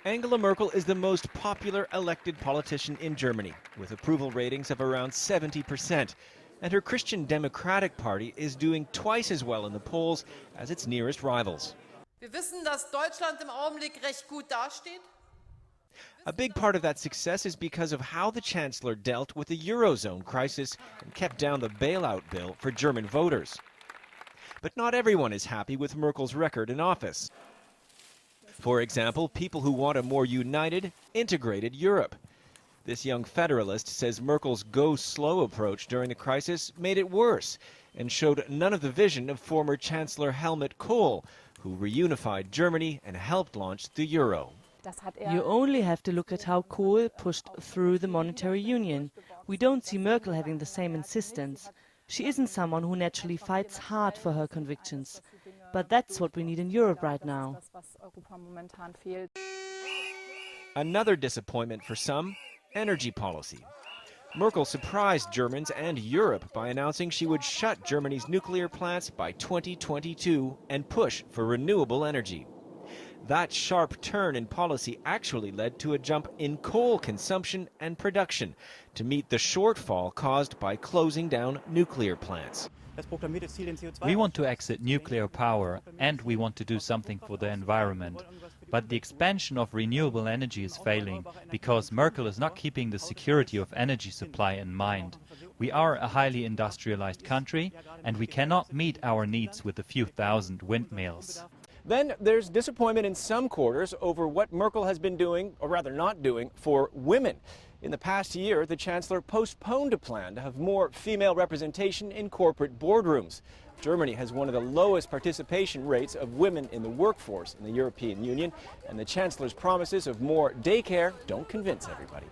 Angela Merkel is the most popular elected politician in Germany, with approval ratings of around 70%. And her Christian Democratic Party is doing twice as well in the polls as its nearest rivals. Wir wissen, dass Deutschland im Augenblick recht gut dasteht. A big part of that success is because of how the chancellor dealt with the eurozone crisis and kept down the bailout bill for German voters. But not everyone is happy with Merkel's record in office. For example, people who want a more united, integrated Europe. This young federalist says Merkel's go-slow approach during the crisis made it worse and showed none of the vision of former Chancellor Helmut Kohl, who reunified Germany and helped launch the euro. You only have to look at how Kohl pushed through the monetary union. We don't see Merkel having the same insistence. She isn't someone who naturally fights hard for her convictions. But that's what we need in Europe right now. Another disappointment for some, energy policy. Merkel surprised Germans and Europe by announcing she would shut Germany's nuclear plants by 2022 and push for renewable energy. That sharp turn in policy actually led to a jump in coal consumption and production to meet the shortfall caused by closing down nuclear plants. We want to exit nuclear power and we want to do something for the environment. But the expansion of renewable energy is failing because Merkel is not keeping the security of energy supply in mind. We are a highly industrialized country and we cannot meet our needs with a few thousand windmills. Then there's disappointment in some quarters over what Merkel has been doing, or rather not doing, for women. In the past year, the chancellor postponed a plan to have more female representation in corporate boardrooms. Germany has one of the lowest participation rates of women in the workforce in the European Union, and the chancellor's promises of more daycare don't convince everybody.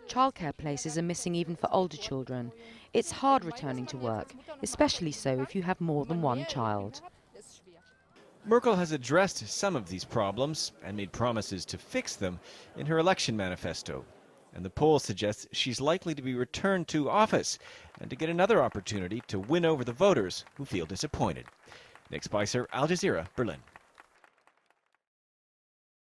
Childcare places are missing even for older children. It's hard returning to work, especially so if you have more than one child. Merkel has addressed some of these problems and made promises to fix them in her election manifesto. And the poll suggests she's likely to be returned to office and to get another opportunity to win over the voters who feel disappointed. Nick Spicer, Al Jazeera, Berlin.